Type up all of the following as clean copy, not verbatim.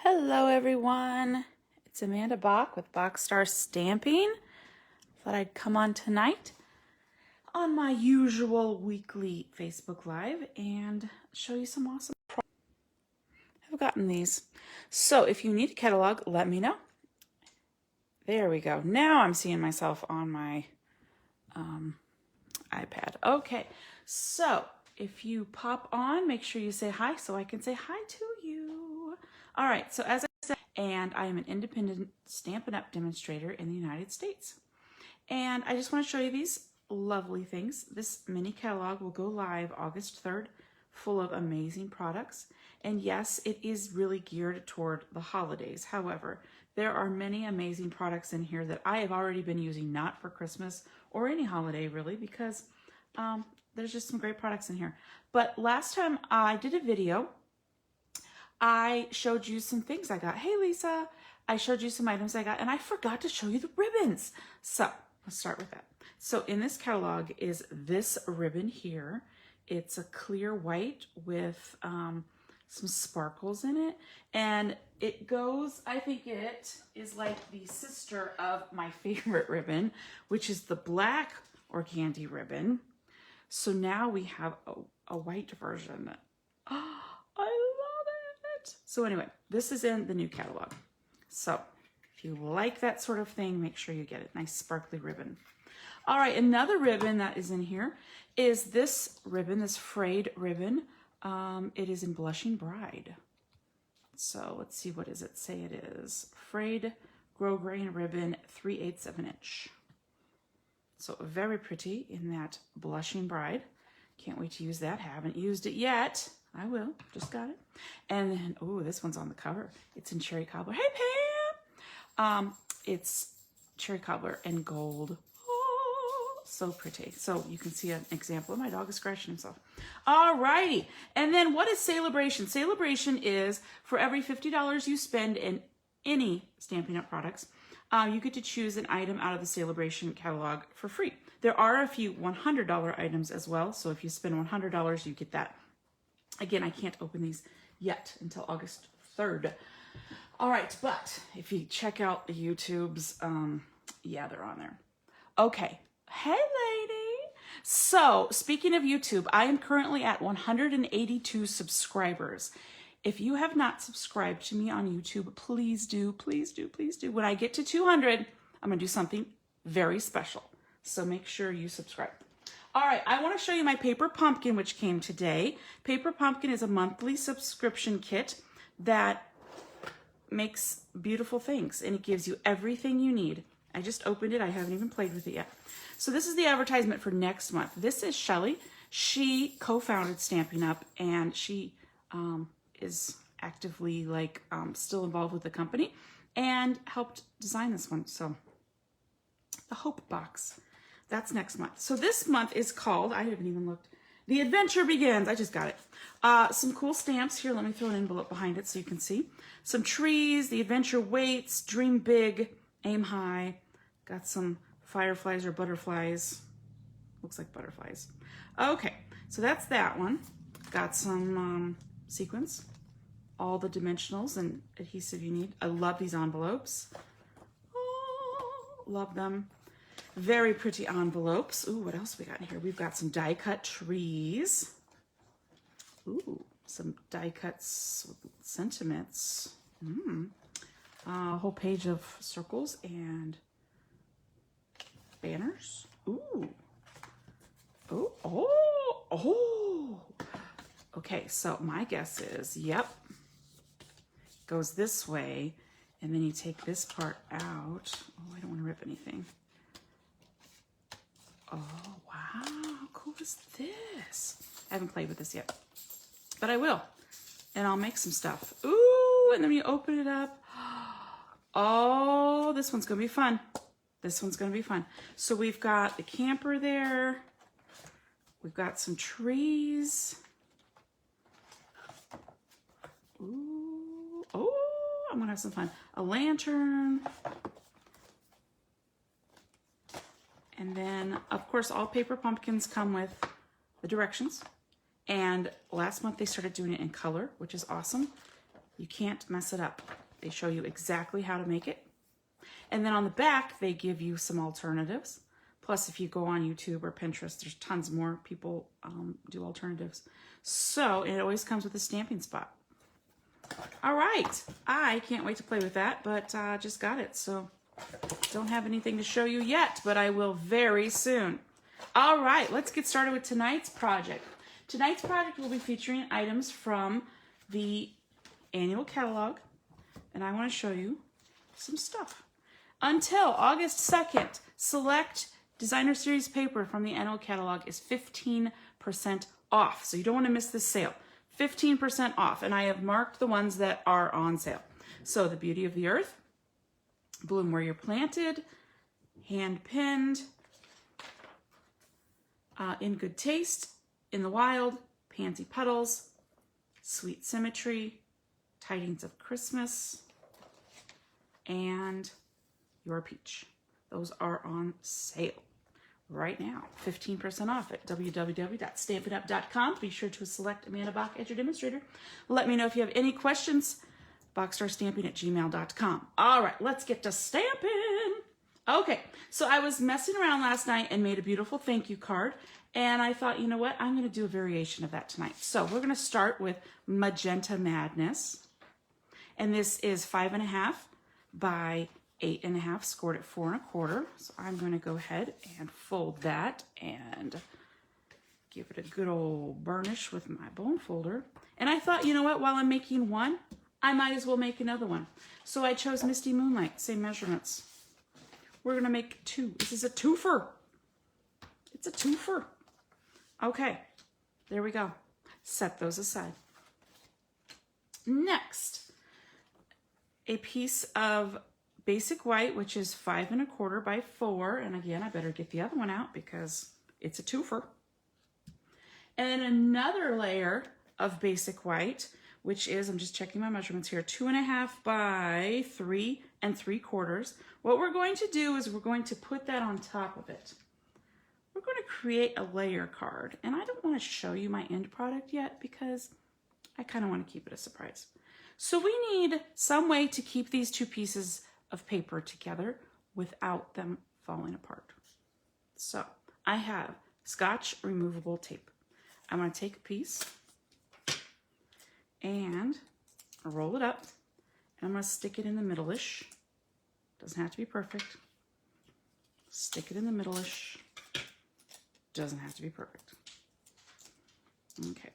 Hello everyone, it's Amanda Bach with Bachstar Stamping. Thought I'd come on tonight on my usual weekly Facebook Live and show you some awesome products. I've gotten these. So if you need a catalog, let me know. There we go. Now I'm seeing myself on my iPad. Okay, so if you pop on, make sure you say hi so I can say hi to you. All right, so as I said, and I am an independent Stampin' Up! Demonstrator in the United States. And I just want to show you these lovely things. This mini catalog will go live August 3rd, full of amazing products. And yes, it is really geared toward the holidays. However, there are many amazing products in here that I have already been using, not for Christmas or any holiday really, because there's just some great products in here. But last time I did a video, I showed you some things I got. Hey, Lisa. I showed you some items I got, and I forgot to show you the ribbons. So let's start with that. So in this catalog is this ribbon here. It's a clear white with some sparkles in it. And it goes, I think it is like the sister of my favorite ribbon, which is the black organdy ribbon. So now we have a white version. Oh, I love it. So anyway, this is in the new catalog. So if you like that sort of thing, make sure you get it. Nice sparkly ribbon. All right, another ribbon that is in here is this ribbon, this frayed ribbon. It is in Blushing Bride. So let's see, what does it say it is? Frayed grosgrain ribbon, 3/8 of an inch. So very pretty in that Blushing Bride. Can't wait to use that. Haven't used it yet. I will. Just got it. And then, oh, this one's on the cover. It's in Cherry Cobbler. Hey, Pam! It's Cherry Cobbler and gold. Oh, so pretty. So you can see an example. My dog is scratching himself. All righty. And then what is Celebration? Celebration is for every $50 you spend in any Stampin' Up! Products, you get to choose an item out of the Celebration catalog for free. There are a few $100 items as well. So if you spend $100, you get that. Again, I can't open these yet until August 3rd. All right, but if you check out the YouTubes, yeah, they're on there. Okay. Hey, lady. So speaking of YouTube, I am currently at 182 subscribers. If you have not subscribed to me on YouTube, please do, please do, please do. When I get to 200, I'm going to do something very special. So make sure you subscribe. All right, I want to show you my Paper Pumpkin, which came today. Paper Pumpkin is a monthly subscription kit that makes beautiful things, and it gives you everything you need. I just opened it. I haven't even played with it yet. So this is the advertisement for next month. This is Shelly. She co-founded Stampin' Up, and she is actively still involved with the company and helped design this one. So the Hope Box. That's next month. So this month is called, I haven't even looked, The Adventure Begins. I just got it. Some cool stamps here. Let me throw an envelope behind it so you can see. Some trees, The Adventure Waits, Dream Big, Aim High. Got some fireflies or butterflies. Looks like butterflies. Okay, so that's that one. Got some sequins. All the dimensionals and adhesive you need. I love these envelopes. Oh, love them. Very pretty envelopes. Ooh, what else we got in here? We've got some die cut trees. Ooh, some die cuts with sentiments. A whole page of circles and banners. Ooh. Oh, oh, oh. Okay, so my guess is, yep, goes this way, and then you take this part out. Oh, I don't want to rip anything. Oh, wow, how cool is this? I haven't played with this yet, but I will, and I'll make some stuff. Ooh, and then you open it up. Oh, this one's gonna be fun. This one's gonna be fun. So we've got the camper there. We've got some trees. Ooh, oh, I'm gonna have some fun. A lantern. And then, of course, all Paper Pumpkins come with the directions. And last month they started doing it in color, which is awesome. You can't mess it up. They show you exactly how to make it. And then on the back, they give you some alternatives. Plus, if you go on YouTube or Pinterest, there's tons more people do alternatives. So, and it always comes with a stamping spot. All right, I can't wait to play with that, but just got it. So, don't have anything to show you yet, but I will very soon. All right, let's get started with tonight's project. Tonight's project will be featuring items from the annual catalog, and I want to show you some stuff. Until August 2nd, select designer series paper from the annual catalog is 15% off. So you don't want to miss this sale. 15% off, and I have marked the ones that are on sale. So the Beauty of the Earth, Bloom Where You're Planted, Hand Pinned, In Good Taste, In the Wild, Pansy Petals, Sweet Symmetry, Tidings of Christmas, and Your Peach. Those are on sale right now. 15% off at www.stampinup.com. Be sure to select Amanda Bach as your demonstrator. Let me know if you have any questions. boxstarstamping@gmail.com. All right, let's get to stamping. Okay, so I was messing around last night and made a beautiful thank you card. And I thought, you know what? I'm going to do a variation of that tonight. So we're going to start with Magenta Madness. And this is 5.5 by 8.5, scored at 4 1/4. So I'm going to go ahead and fold that and give it a good old burnish with my bone folder. And I thought, you know what? While I'm making one, I might as well make another one. So I chose Misty Moonlight, same measurements. We're going to make 2. This is a twofer. It's a twofer. Okay, there we go. Set those aside. Next, a piece of basic white, which is 5 1/4 by 4. And again, I better get the other one out because it's a twofer. And then another layer of basic white, which is, I'm just checking my measurements here, 2.5 by 3 3/4. What we're going to do is we're going to put that on top of it. We're going to create a layer card, and I don't want to show you my end product yet because I kind of want to keep it a surprise. So we need some way to keep these two pieces of paper together without them falling apart. So I have Scotch removable tape. I'm going to take a piece and roll it up, and I'm going to stick it in the middle-ish. Doesn't have to be perfect. Stick it in the middle-ish. Doesn't have to be perfect. Okay.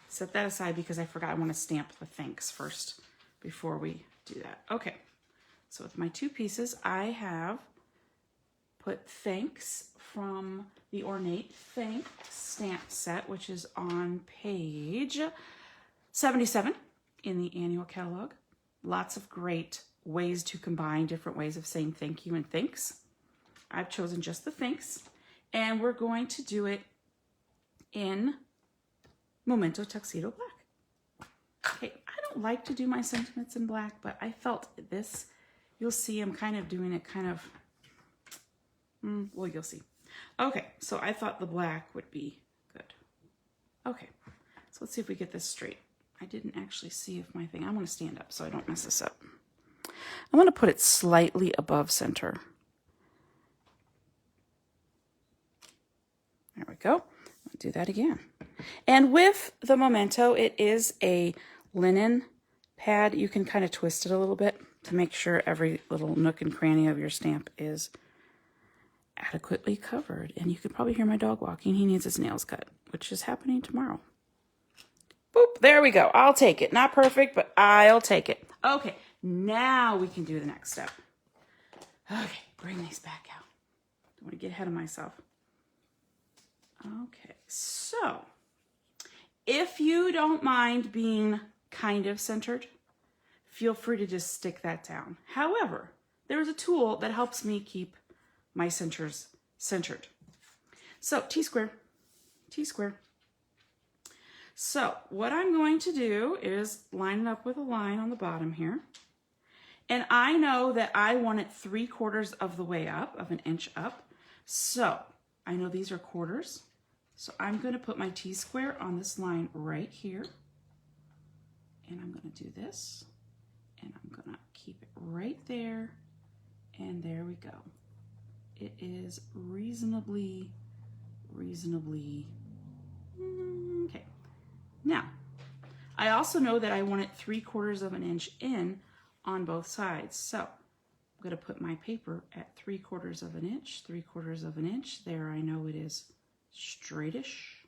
Set that aside because I forgot I want to stamp the thanks first before we do that. Okay. So with my 2 pieces, I have put thanks from the Ornate Thanks stamp set, which is on page 77 in the annual catalog. Lots of great ways to combine different ways of saying thank you and thanks. I've chosen just the thanks. And we're going to do it in Momento Tuxedo Black. Okay, I don't like to do my sentiments in black, but I felt this, you'll see I'm kind of doing it kind of, well, you'll see. Okay, so I thought the black would be good. Okay, so let's see if we get this straight. I didn't actually see if my thing, I want to stand up so I don't mess this up. I want to put it slightly above center. There we go. I'll do that again. And with the Momento, it is a linen pad. You can kind of twist it a little bit to make sure every little nook and cranny of your stamp is adequately covered. And you can probably hear my dog walking. He needs his nails cut, which is happening tomorrow. Boop, there we go. I'll take it. Not perfect, but I'll take it. Okay, now we can do the next step. Okay, bring these back out. Don't want to get ahead of myself. Okay, so if you don't mind being kind of centered, feel free to just stick that down. However, there's a tool that helps me keep my centers centered. So T-square, T-square. So what I'm going to do is line it up with a line on the bottom here. And I know that I want it 3/4 of the way up, of an inch up. So I know these are quarters. So I'm going to put my T-square on this line right here. And I'm going to do this, and I'm going to keep it right there, and there we go. It is reasonably, okay. Now, I also know that I want it 3/4 of an inch in on both sides. So I'm going to put my paper at 3/4 of an inch, 3/4 of an inch. There, I know it is straightish.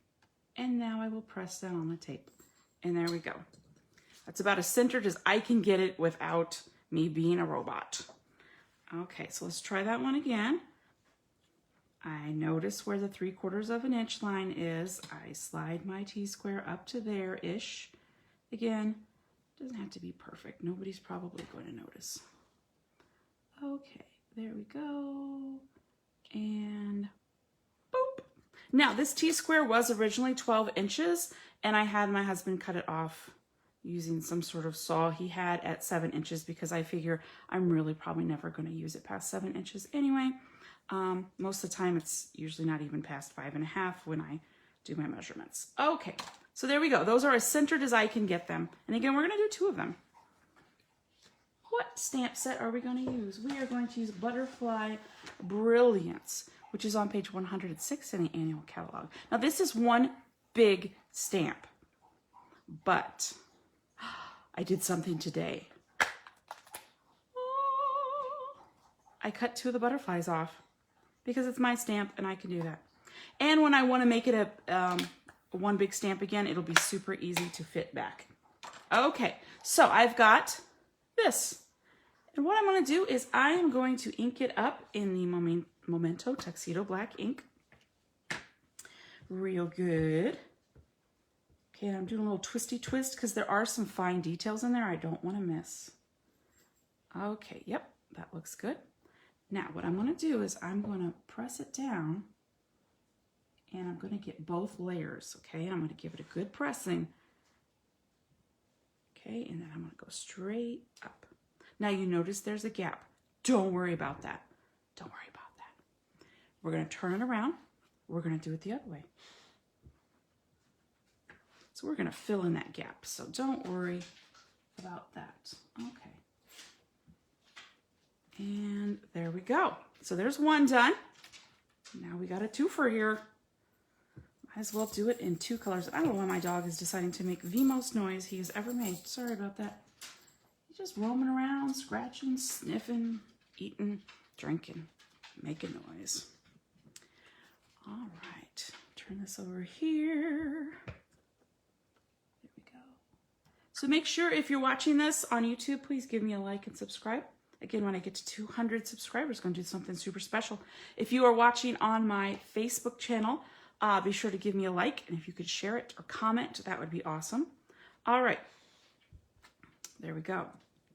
And now I will press down on the tape. And there we go. That's about as centered as I can get it without me being a robot. Okay, so let's try that one again. I notice where the 3/4 of an inch line is. I slide my T-square up to there-ish. Again, doesn't have to be perfect. Nobody's probably going to notice. Okay, there we go. And boop. Now, this T-square was originally 12 inches, and I had my husband cut it off using some sort of saw he had at 7 inches because I figure I'm really probably never going to use it past 7 inches anyway. Most of the time, it's usually not even past 5.5 when I do my measurements. Okay, so there we go. Those are as centered as I can get them. And again, we're going to do 2 of them. What stamp set are we going to use? We are going to use Butterfly Brilliance, which is on page 106 in the annual catalog. Now, this is one big stamp, but I did something today. I cut 2 of the butterflies off because it's my stamp and I can do that. And when I want to make it a one big stamp again, it'll be super easy to fit back. Okay, so I've got this. And what I'm going to do is I am going to ink it up in the Momento Tuxedo Black ink. Real good. Okay, and I'm doing a little twisty twist because there are some fine details in there I don't want to miss. Okay, yep, that looks good. Now, what I'm going to do is I'm going to press it down, and I'm going to get both layers, okay? And I'm going to give it a good pressing. Okay, and then I'm going to go straight up. Now, you notice there's a gap. Don't worry about that. Don't worry about that. We're going to turn it around. We're going to do it the other way. So we're going to fill in that gap. So don't worry about that. Okay. And there we go. So there's one done. Now we got a twofer here. Might as well do it in 2 colors. I don't know why my dog is deciding to make the most noise he has ever made. Sorry about that. He's just roaming around, scratching, sniffing, eating, drinking, making noise. All right. Turn this over here. There we go. So make sure if you're watching this on YouTube, please give me a like and subscribe. Again, when I get to 200 subscribers, I'm going to do something super special. If you are watching on my Facebook channel, be sure to give me a like. And if you could share it or comment, that would be awesome. All right. There we go.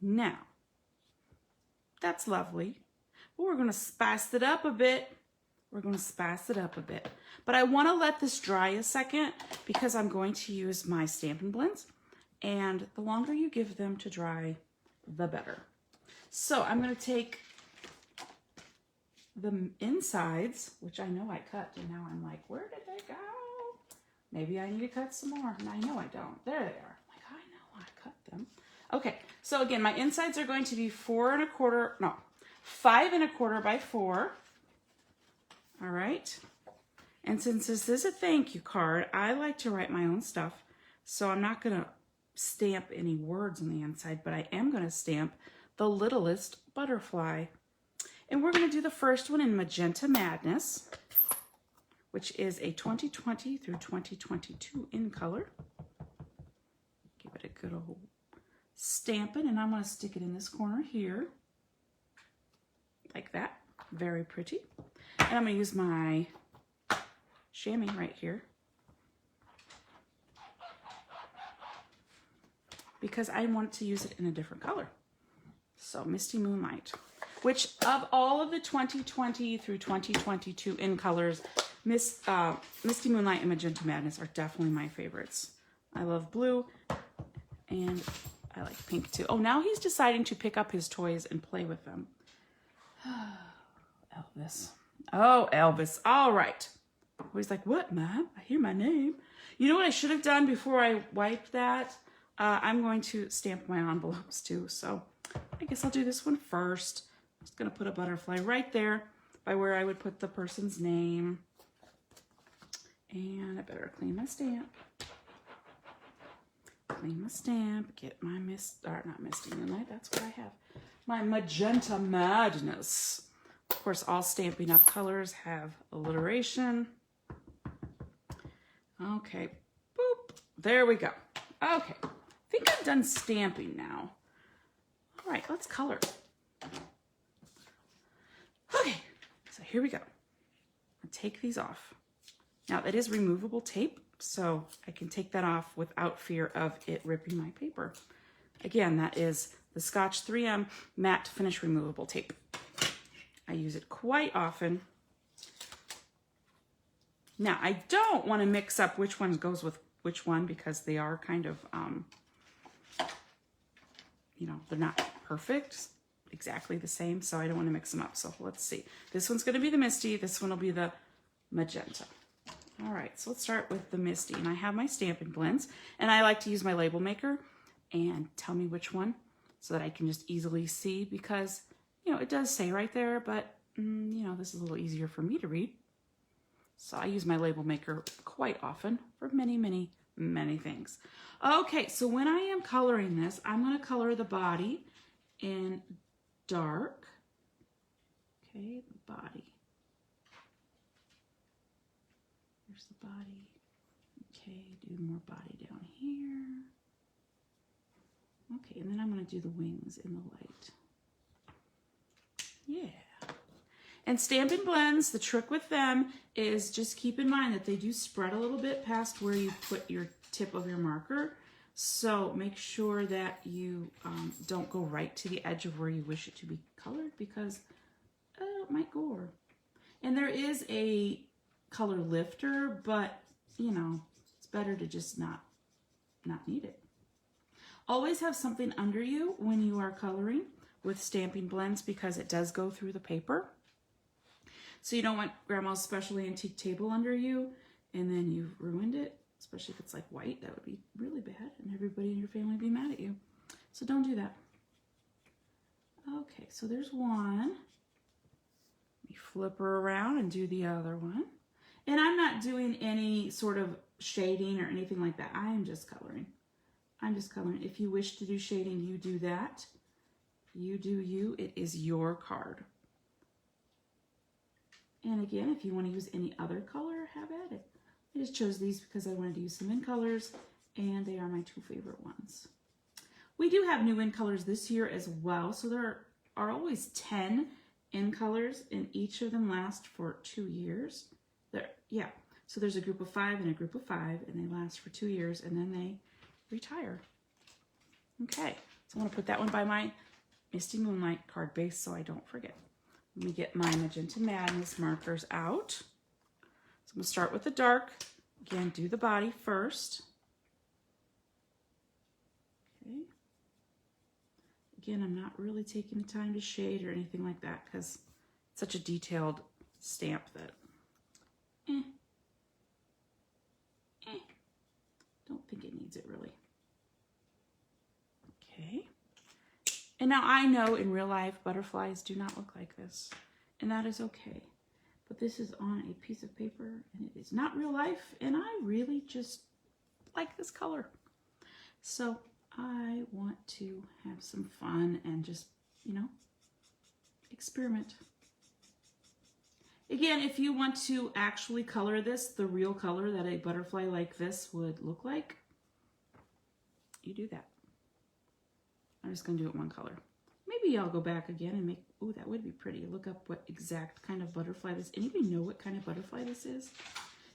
Now, that's lovely. But we're going to spice it up a bit. We're going to spice it up a bit. But I want to let this dry a second because I'm going to use my Stampin' Blends. And the longer you give them to dry, the better. So I'm going to take the insides, which I know I cut, and now I'm like, where did they go? Maybe I need to cut some more, and I know I don't. There they are. I'm like, I know I cut them. Okay, so again, my insides are going to be 5 1/4 by 4. All right. And since this is a thank you card, I like to write my own stuff, so I'm not going to stamp any words on the inside, but I am going to stamp the littlest butterfly. And we're going to do the first one in Magenta Madness, which is a 2020 through 2022 in color. Give it a good old stamping, and I'm going to stick it in this corner here, like that. Very pretty. And I'm going to use my chamois right here because I want to use it in a different color. So Misty Moonlight, which of all of the 2020 through 2022 in colors, Misty Moonlight and Magenta Madness are definitely my favorites. I love blue and I like pink too. Oh, now he's deciding to pick up his toys and play with them. Elvis. Oh, Elvis. All right. He's like, what, Mom? I hear my name. You know what I should have done before I wiped that? I'm going to stamp my envelopes too, so I guess I'll do this one first. I'm just gonna put a butterfly right there by where I would put the person's name. And I better clean my stamp. Clean my stamp, get my not Misty Moonlight, that's what I have. My Magenta Madness. Of course, all Stampin' Up! Colors have alliteration. Okay, boop, there we go. Okay, I think I'm done stamping now. All right, let's color. Okay, so here we go. I'll take these off. Now, that is removable tape, so I can take that off without fear of it ripping my paper. Again, that is the Scotch 3M Matte Finish Removable Tape. I use it quite often. Now, I don't want to mix up which one goes with which one because they are kind of, you know, they're not perfect, exactly the same, so I don't want to mix them up. So let's see. This one's going to be the Misty. This one will be the Magenta. All right, so let's start with the Misty. And I have my Stampin' Blends, and I like to use my label maker and tell me which one so that I can just easily see because, you know, it does say right there, but, you know, this is a little easier for me to read. So I use my label maker quite often for many, many, many things. Okay, so when I am coloring this, I'm going to color the body in dark. Okay, the body. There's the body. Okay, do more body down here. Okay, and then I'm going to do the wings in the light. Yeah. And Stampin' Blends, the trick with them is just keep in mind that they do spread a little bit past where you put your tip of your marker. So make sure that you don't go right to the edge of where you wish it to be colored because it might go over. And there is a color lifter, but you know, it's better to just not need it. Always have something under you when you are coloring with Stampin' Blends because it does go through the paper. So you don't want Grandma's Special Antique table under you and then you've ruined it, especially if it's like white. That would be really bad and everybody in your family would be mad at you. So don't do that. Okay, so there's one. Let me flip her around and do the other one. And I'm not doing any sort of shading or anything like that. I am just coloring. I'm just coloring. If you wish to do shading, you do that. You do you. It is your card. And again, if you want to use any other color, have at it. I just chose these because I wanted to use some in colors, and they are my two favorite ones. We do have new in colors this year as well, so there are always 10 in colors, and each of them last for 2 years. Yeah, so there's a group of 5 and a group of 5, and they last for 2 years, and then they retire. Okay, so I want to put that one by my Misty Moonlight card base so I don't forget. Let me get my Magenta Madness markers out. So I'm going to start with the dark. Again, do the body first. Okay. Again, I'm not really taking the time to shade or anything like that because it's such a detailed stamp that don't think it needs it really. Okay. And now I know in real life butterflies do not look like this, and that is okay. But this is on a piece of paper, and it is not real life, and I really just like this color. So I want to have some fun and just, you know, experiment. Again, if you want to actually color this, the real color that a butterfly like this would look like, you do that. I'm just going to do it one color. Maybe I'll go back again and make, oh, that would be pretty. Look up what exact kind of butterfly this is. Anybody know what kind of butterfly this is?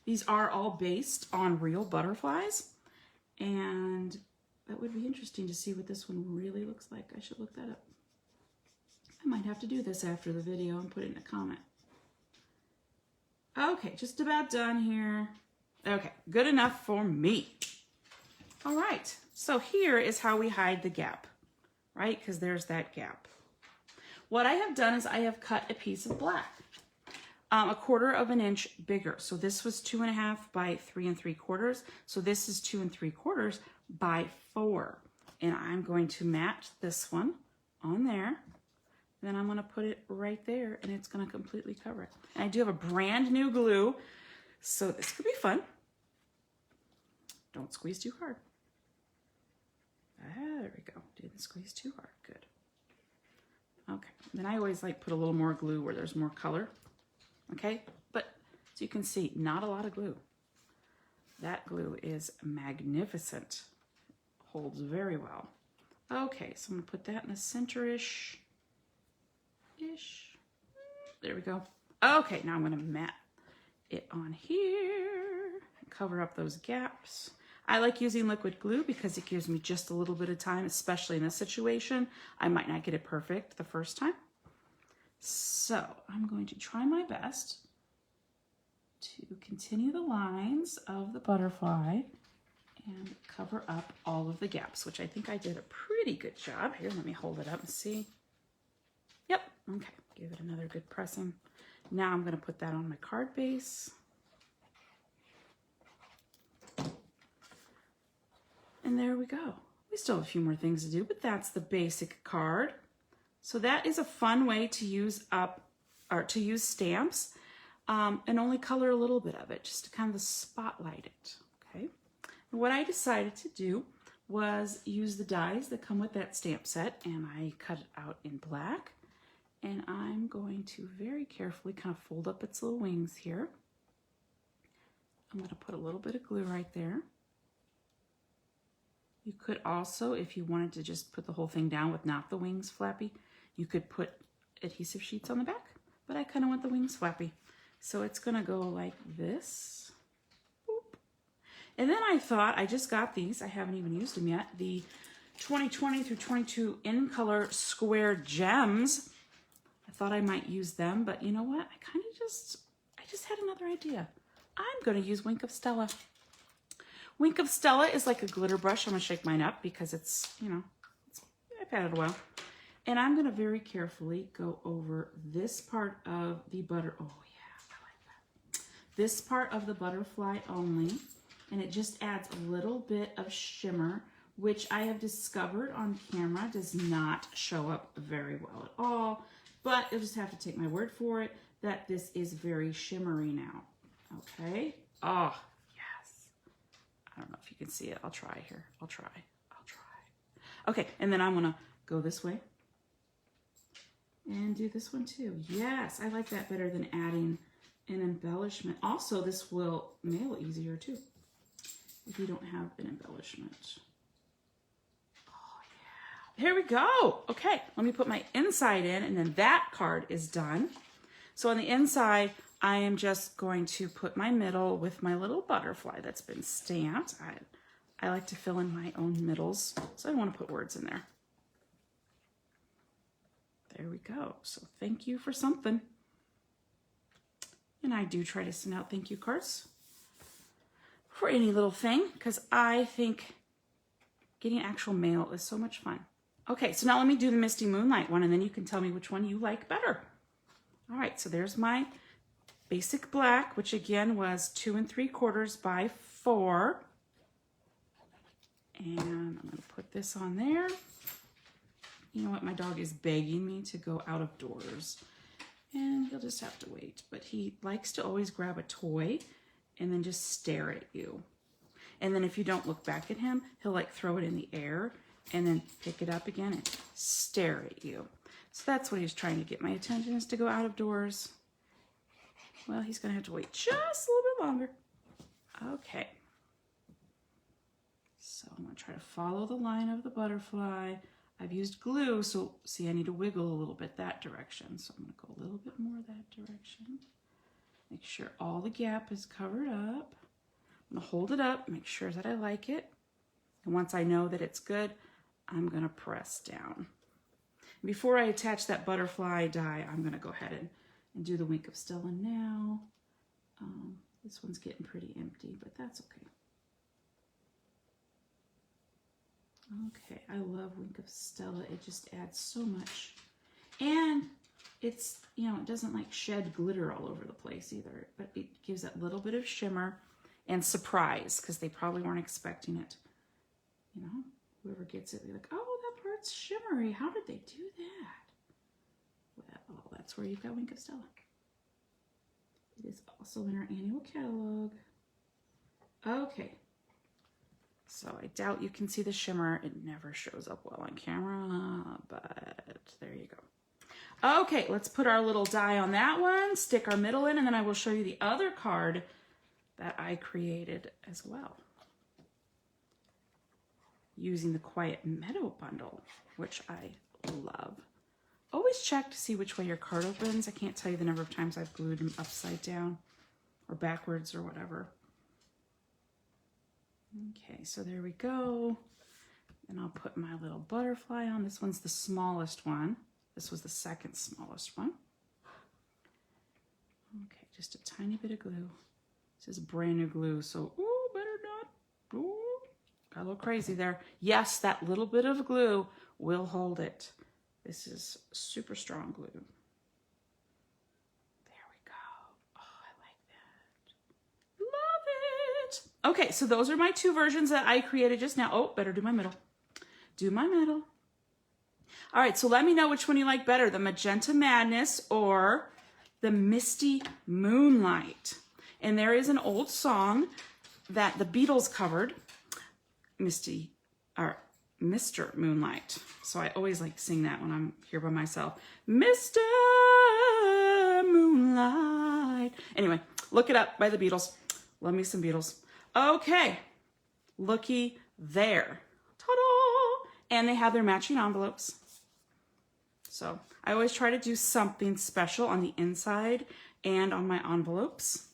These are all based on real butterflies. And that would be interesting to see what this one really looks like. I should look that up. I might have to do this after the video and put it in a comment. Okay, just about done here. Okay, good enough for me. All right, so here is how we hide the gap, right? Because there's that gap. What I have done is I have cut a piece of black. a 1/4 of an inch bigger. So this was 2.5 by 3 3/4. So this is 2 3/4 by 4. And I'm going to mat this one on there. Then I'm going to put it right there, and it's going to completely cover it. And I do have a brand new glue, so this could be fun. Don't squeeze too hard. There we go. Didn't squeeze too hard. Good. Okay. Then I always like put a little more glue where there's more color. Okay. But as you can see, not a lot of glue. That glue is magnificent. Holds very well. Okay. So I'm going to put that in the center-ish. There we go. Okay. Now I'm going to mat it on here and cover up those gaps. I like using liquid glue because it gives me just a little bit of time, especially in this situation. I might not get it perfect the first time. So I'm going to try my best to continue the lines of the butterfly and cover up all of the gaps, which I think I did a pretty good job. Here, let me hold it up and see. Yep, okay, give it another good pressing. Now I'm going to put that on my card base. And there we go. We still have a few more things to do, but that's the basic card. So that is a fun way to use stamps and only color a little bit of it, just to kind of spotlight it. Okay. And what I decided to do was use the dies that come with that stamp set, and I cut it out in black. And I'm going to very carefully kind of fold up its little wings here. I'm going to put a little bit of glue right there. You could also, if you wanted to just put the whole thing down with not the wings flappy, you could put adhesive sheets on the back, but I kind of want the wings flappy. So it's going to go like this. Boop. And then I thought, I just got these, I haven't even used them yet, the 2020 through 22 in color square gems. I thought I might use them, but you know what? I just had another idea. I'm going to use Wink of Stella. Wink of Stella is like a glitter brush. I'm going to shake mine up because it's, I've had it a while. And I'm going to very carefully go over this part of the butter. Oh yeah, I like that. This part of the butterfly only. And it just adds a little bit of shimmer, which I have discovered on camera does not show up very well at all. But you'll just have to take my word for it that this is very shimmery now. Okay. Oh, yes. I don't know if you can see it. I'll try here. I'll try. Okay. And then I'm going to go this way and do this one too. Yes. I like that better than adding an embellishment. Also, this will nail easier too if you don't have an embellishment. Here we go. Okay, let me put my inside in, and then that card is done. So on the inside, I am just going to put my middle with my little butterfly that's been stamped. I like to fill in my own middles, so I don't want to put words in there. There we go. So thank you for something. And I do try to send out thank you cards for any little thing, because I think getting actual mail is so much fun. Okay, so now let me do the Misty Moonlight one, and then you can tell me which one you like better. All right, so there's my basic black, which again was 2 3/4 by 4. And I'm going to put this on there. You know what? My dog is begging me to go out of doors, and he'll just have to wait. But he likes to always grab a toy and then just stare at you. And then if you don't look back at him, he'll like throw it in the air and then pick it up again and stare at you. So that's what he's trying to get my attention, is to go out of doors. Well, he's going to have to wait just a little bit longer. Okay. So I'm going to try to follow the line of the butterfly. I've used glue, so see, I need to wiggle a little bit that direction. So I'm going to go a little bit more that direction. Make sure all the gap is covered up. I'm going to hold it up, make sure that I like it. And once I know that it's good, I'm going to press down. Before I attach that butterfly die, I'm going to go ahead and do the Wink of Stella now. This one's getting pretty empty, but that's okay. Okay, I love Wink of Stella. It just adds so much. And it's, you know, it doesn't like shed glitter all over the place either, but it gives that little bit of shimmer and surprise because they probably weren't expecting it. You know, whoever gets it, be like, oh, that part's shimmery. How did they do that? Well, that's where you've got Wink of Stella. It is also in our annual catalog. Okay. So I doubt you can see the shimmer. It never shows up well on camera, but there you go. Okay, let's put our little die on that one, stick our middle in, and then I will show you the other card that I created as well. Using the Quiet Meadow bundle, which I love. Always check to see which way your card opens. I can't tell you the number of times I've glued them upside down or backwards or whatever. Okay, so there we go. And I'll put my little butterfly on. This one's the smallest one. This was the second smallest one. Okay, just a tiny bit of glue. This is brand new glue, so ooh, better not. Ooh, got a little crazy there. Yes, that little bit of glue will hold it. This is super strong glue. There we go. Oh, I like that. Love it. Okay, so those are my two versions that I created just now. Oh, better do my middle. Do my middle. All right, so let me know which one you like better, the Magenta Madness or the Misty Moonlight. And there is an old song that the Beatles covered, Mr. Moonlight. So I always like to sing that when I'm here by myself. Mr. Moonlight. Anyway, look it up by the Beatles. Love me some Beatles. Okay, looky there. Ta-da! And they have their matching envelopes. So I always try to do something special on the inside and on my envelopes.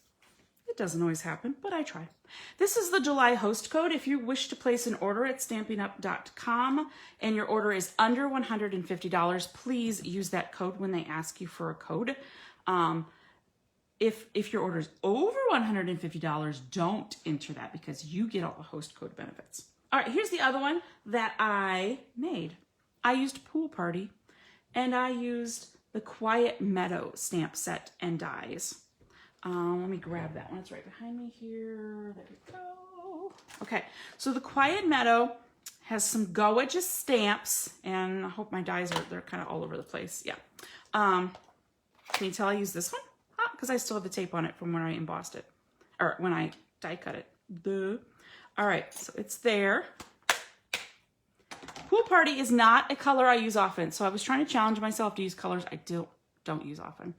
It doesn't always happen, but I try. This is the July host code. If you wish to place an order at StampinUp.com and your order is under $150, please use that code when they ask you for a code. If your order is over $150, don't enter that because you get all the host code benefits. All right, here's the other one that I made. I used Pool Party and I used the Quiet Meadow stamp set and dies. Let me grab that one. It's right behind me here. There we go. Okay, so the Quiet Meadow has some gorgeous stamps, and I hope my dies they're kind of all over the place. Yeah. Can you tell I use this one? Because I still have the tape on it from when I embossed it, or when I die cut it. Duh. All right, so it's there. Pool Party is not a color I use often, so I was trying to challenge myself to use colors I don't use often.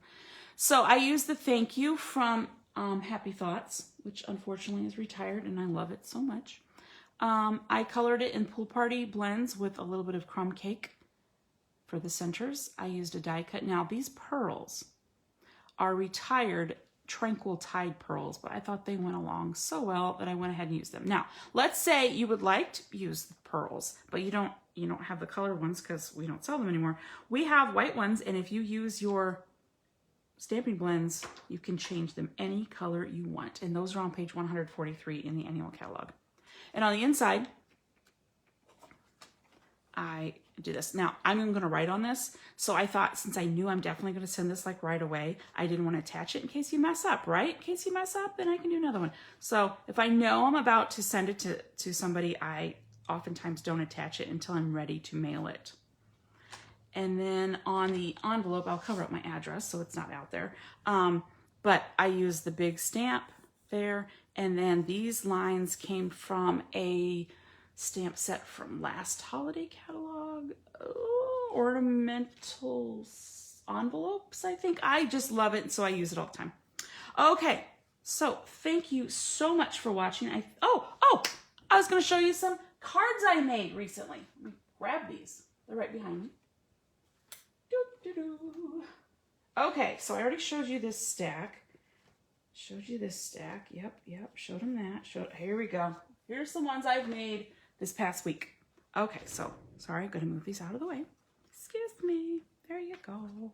So I used the Thank You from Happy Thoughts, which unfortunately is retired, and I love it so much. I colored it in Pool Party blends with a little bit of crumb cake for the centers. I used a die cut. Now these pearls are retired Tranquil Tide pearls, but I thought they went along so well that I went ahead and used them. Now, let's say you would like to use the pearls, but you don't have the colored ones because we don't sell them anymore. We have white ones, and if you use your stamping blends, you can change them any color you want. And those are on page 143 in the annual catalog. And on the inside, I do this. Now, I'm going to write on this. So I thought, since I knew I'm definitely going to send this like right away, I didn't want to attach it in case you mess up, right? In case you mess up, then I can do another one. So if I know I'm about to send it to somebody, I oftentimes don't attach it until I'm ready to mail it. And then on the envelope, I'll cover up my address so it's not out there. But I use the big stamp there. And then these lines came from a stamp set from last holiday catalog. Ornamental envelopes, I think. I just love it, so I use it all the time. Okay, so thank you so much for watching. I was going to show you some cards I made recently. Let me grab these. They're right behind me. Okay, so I already showed you this stack. Yep, showed them that. Here we go. Here's the ones I've made this past week. Okay, so, sorry, I'm going to move these out of the way. Excuse me. There you go.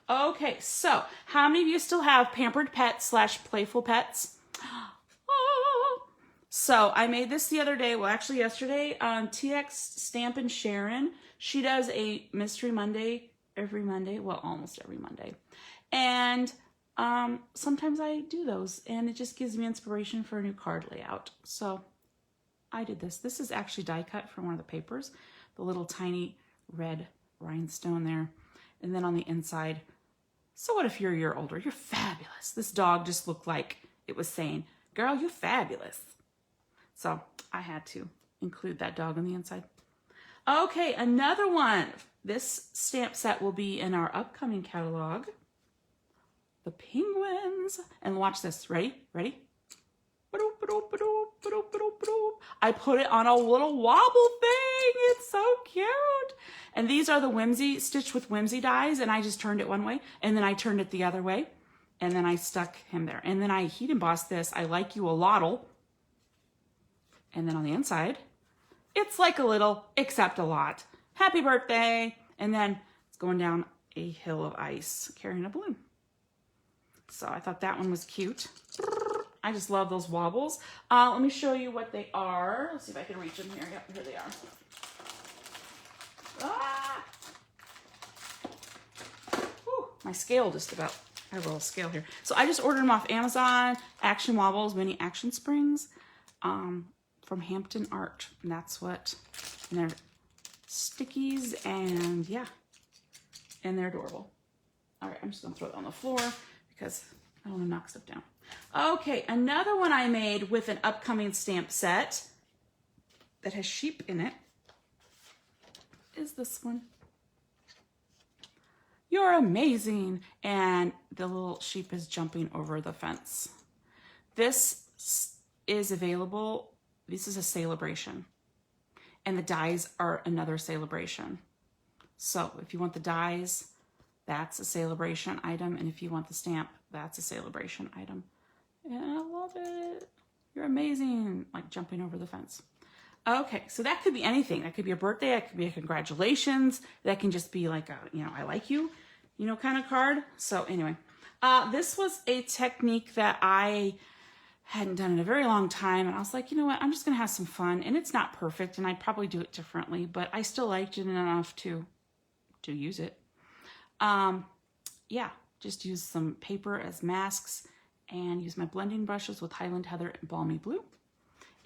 Okay, so, how many of you still have Pampered Pets / Playful Pets? Oh. So, I made this the other day, well, actually yesterday, on TX Stampin Sharon. She does a Mystery Monday every Monday. Well, almost every Monday. And sometimes I do those, and it just gives me inspiration for a new card layout. So I did this. This is actually die cut from one of the papers, the little tiny red rhinestone there. And then on the inside, so what if you're a year older? You're fabulous. This dog just looked like it was saying, girl, you're fabulous. So I had to include that dog on the inside. Okay, another one. This stamp set will be in our upcoming catalog. The penguins. And watch this. Ready? Ready? I put it on a little wobble thing. It's so cute. And these are the Whimsy, stitched with Whimsy dies, and I just turned it one way, and then I turned it the other way, and then I stuck him there. And then I heat embossed this, I like you a lot'll. And then on the inside, it's like a little, except a lot. Happy birthday. And then it's going down a hill of ice, carrying a balloon. So I thought that one was cute. I just love those wobbles. Let me show you what they are. Let's see if I can reach them here. Yep, here they are. Ah! Whew, my scale just about, I have a little scale here. So I just ordered them off Amazon. Action Wobbles, mini action springs from Hampton Art. And that's what, and they're stickies and yeah, and they're adorable. All right, I'm just gonna throw it on the floor because I don't want to knock stuff down. Okay, another one I made with an upcoming stamp set that has sheep in it is this one. You're amazing. And the little sheep is jumping over the fence. This is available. This is a celebration. And the dies are another celebration. So if you want the dies, that's a celebration item. And if you want the stamp, that's a celebration item. And I love it. You're amazing. Like jumping over the fence. Okay, so that could be anything. That could be a birthday. That could be a congratulations. That can just be like a, you know, I like you, you know, kind of card. So anyway, this was a technique that I hadn't done in a very long time. And I was like, you know what, I'm just going to have some fun. And it's not perfect. And I'd probably do it differently. But I still liked it enough to use it. Yeah, just use some paper as masks and use my blending brushes with Highland Heather and Balmy Blue.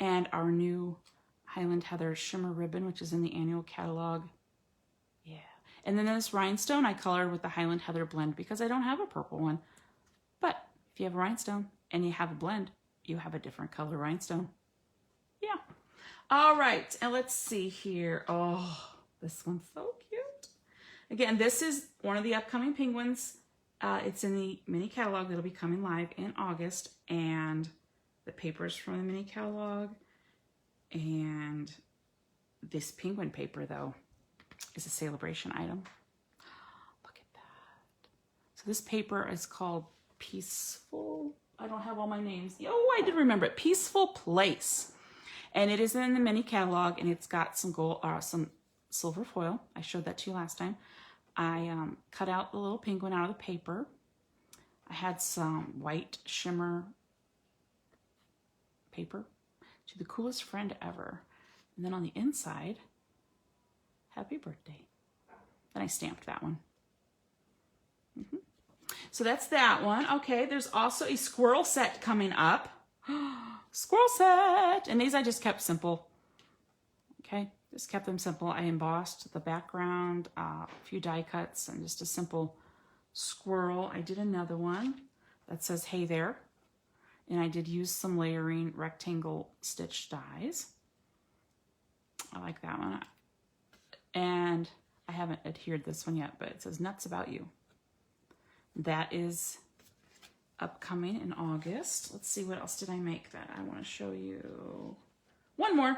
And our new Highland Heather Shimmer Ribbon, which is in the annual catalog. Yeah. And then this rhinestone I colored with the Highland Heather blend because I don't have a purple one. But if you have a rhinestone and you have a blend, you have a different color rhinestone. Yeah. All right. And let's see here. Oh, this one's so cute. Again, this is one of the upcoming penguins. It's in the mini catalog that'll be coming live in August. And the papers from the mini catalog. And this penguin paper, though, is a celebration item. Look at that. So this paper is called Peaceful. I don't have all my names. Oh, I did remember it. Peaceful Place. And it is in the mini catalog, and it's got some gold, some silver foil. I showed that to you last time. I cut out the little penguin out of the paper. I had some white shimmer paper. To the coolest friend ever. And then on the inside, happy birthday. Then I stamped that one. So that's that one. Okay, there's also a squirrel set coming up. Squirrel set! And these I just kept simple. Okay, just kept them simple. I embossed the background, a few die cuts, and just a simple squirrel. I did another one that says, hey there. And I did use some layering rectangle stitch dies. I like that one. And I haven't adhered this one yet, but it says Nuts About You. That is upcoming in August. Let's see, what else did I make that I want to show you. One more.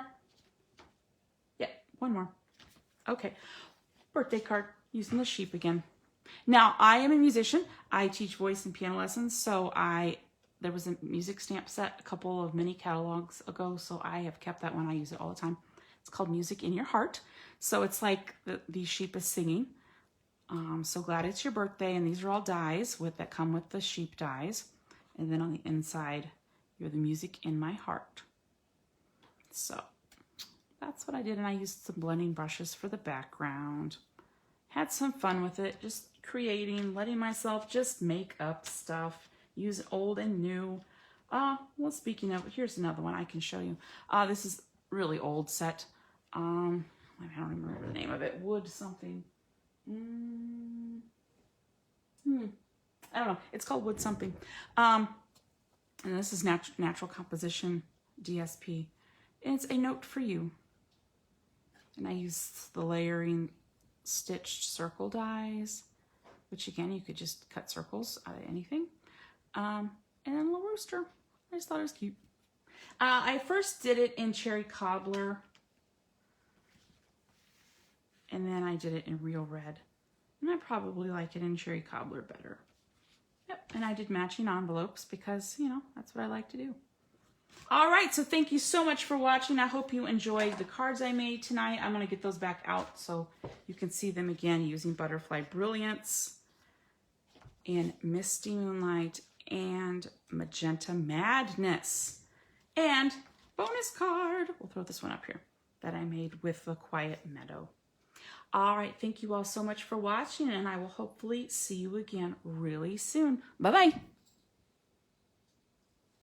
Yeah, one more. Okay. Birthday card using the sheep again. Now, I am a musician. I teach voice and piano lessons, so there was a music stamp set a couple of mini catalogs ago, so I have kept that one. I use it all the time. It's called Music in Your Heart. So it's like the sheep is singing. So glad it's your birthday, and these are all dies that come with the sheep dies. And then on the inside, you're the music in my heart. So that's what I did, and I used some blending brushes for the background. had some fun with it, just creating, letting myself just make up stuff, use old and new. Well, speaking of, here's another one I can show you. This is really old set. I don't remember the name of it. Wood something. I don't know. It's called Wood something. And this is Natural Composition DSP. And it's a note for you. And I use the layering stitched circle dies, which again, you could just cut circles out of anything. And then a little rooster. I just thought it was cute. I first did it in Cherry Cobbler. And then I did it in Real Red. And I probably like it in Cherry Cobbler better. Yep, and I did matching envelopes because, you know, that's what I like to do. All right, so thank you so much for watching. I hope you enjoyed the cards I made tonight. I'm going to get those back out so you can see them again using Butterfly Brilliance and Misty Moonlight and Magenta Madness. And bonus card, we'll throw this one up here, that I made with the Quiet Meadow. All right, thank you all so much for watching, and I will hopefully see you again really soon. Bye-bye.